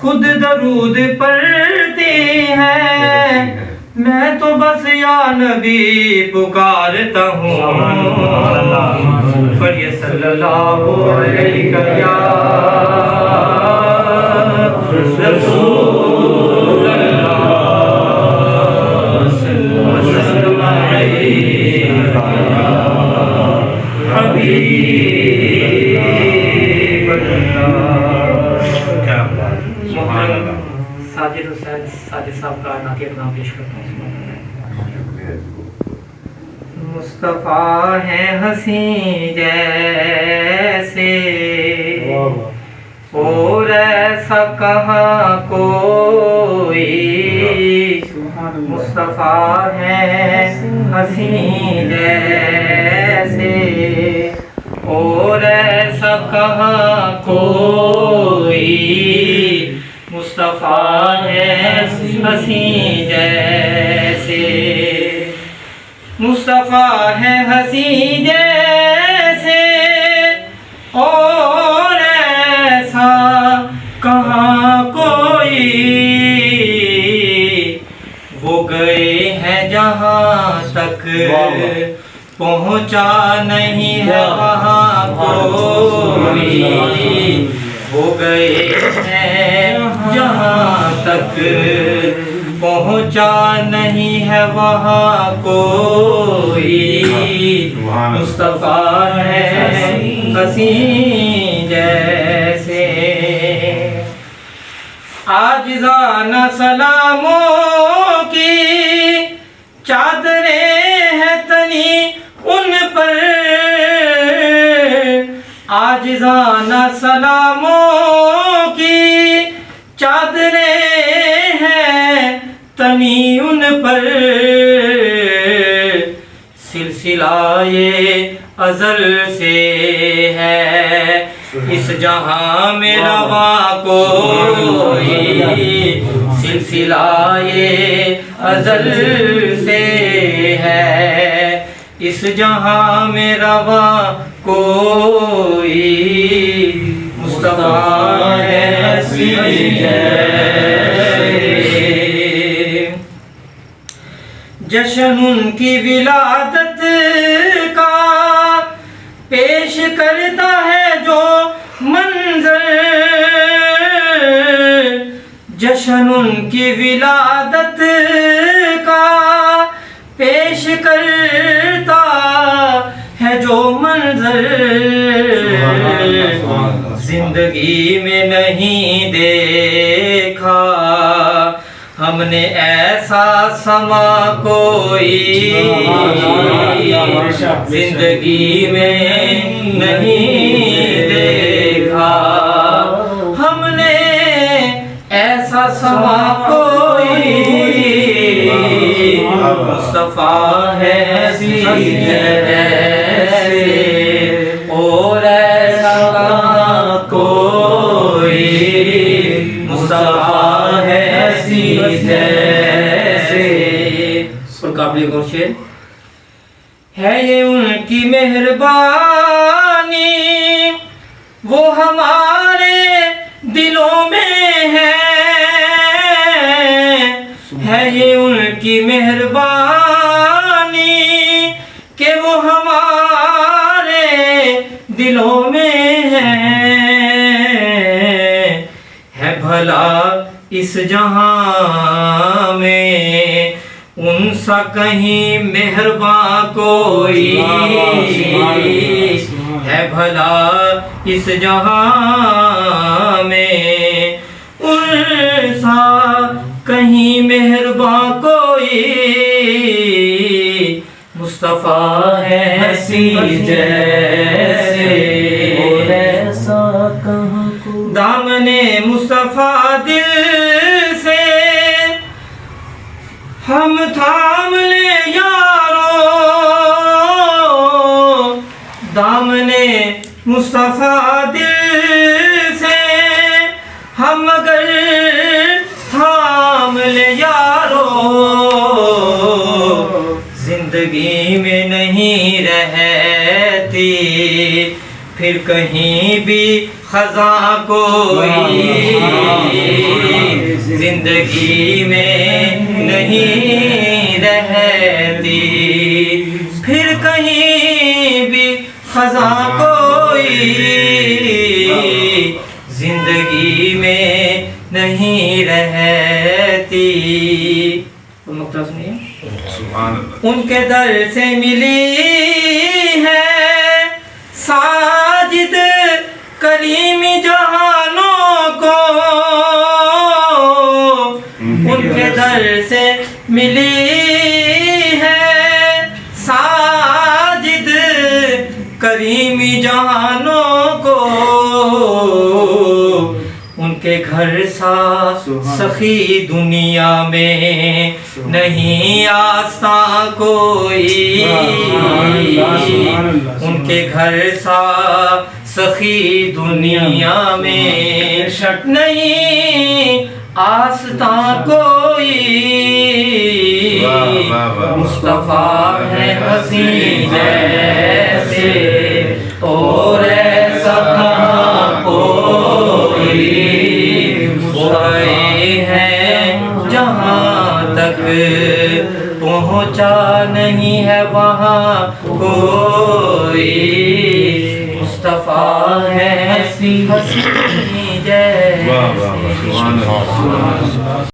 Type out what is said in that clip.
خود درود پڑھتی ہیں، میں تو بس یا نبی پکارتا ہوں۔ پڑھیے صلی اللہ علیہ یا رسول اللہ، وسلم علیہ حبیب اللہ۔ کیا بات، سبحان اللہ۔ ساجد حسین ساجد صاحب کا نعتیہ نام پیش کرتا ہوں۔ مصطفیٰ ہے حسین جیسے اور ایسا کہاں کوئی، مصطفیٰ ہے حسین جیسے اور ایسا کہاں کوئی، مصطفیٰ ہے حسین جیسے، مصطفیٰ ہے حسین جیسے اور ایسا کہاں کوئی، وہ گئے ہیں جہاں تک پہنچا نہیں ہے وہاں کوئی، وہ گئے ہیں جہاں تک پہنچا نہیں ہے وہاں کوئی، مصطفیٰ ہے حسین جیسے۔ عاجزانہ سلاموں کی چادریں ہیں تنی ان پر، عاجزانہ سلاموں کی چادریں ہیں تنی ان پر، سلسلہ یہ ازل سے ہے اس جہاں میں رواں کوئی، سلسلہ یہ ازل سے ہے اس جہاں میں رواں کوئی، مصطفیٰ ہے حسین جیسے۔ جشن ان کی ولادت کا پیش کرتا ہے جو منظر، جشن ان کی ولادت کا پیش کرتا ہے جو منظر، زندگی میں نہیں دیکھا ہم نے ایسا سما کوئی، زندگی میں نہیں دیکھا ہم نے ایسا سما کوئی، مصطفیٰ ہے حسین جیسے اور ایسا کوئی، مصطفیٰ ہے حسین جیسے۔ اور قابل غور شعر ہے یہ ان کی مہربانی، وہ ہمارے دلوں میں ہے یہ ان کی مہربانی کہ وہ ہمارے دلوں میں ہے بھلا اس جہاں میں ان سا کہیں مہرباں کوئی، ہے بھلا اس جہاں میں ان سا کہیں مہرباں کوئی، مصطفیٰ ہے حسین جیسے اور ایسا کہاں کوئی، دامن مصطفیٰ دل سے ہم تھام لے یارو، دامن مصطفیٰ دل سے ہم اگر تھام لے یارو، زندگی میں نہیں رہتی پھر کہیں بھی خزاں کوئی، زندگی میں نہیں رہتی، پھر کہیں بھی خزاں کوئی زندگی میں نہیں رہتی۔ مقطع سنیے۔ ان کے در سے ملی ہے ساجد کریم جہانوں کو، ان کے در سے ملی ہے ساجد کریم جہانوں کو، ان کے گھر سا سخی دنیا میں نہیں آساں کوئی، ان کے گھر سا سخی دنیا میں نہیں آستاں کوئی، مصطفیٰ ہے حسین جیسے اور ایسا کہاں کوئی، گئے ہیں جہاں تک پہنچا نہیں ہے وہاں کوئی، مصطفیٰ ہے حسین جیسے۔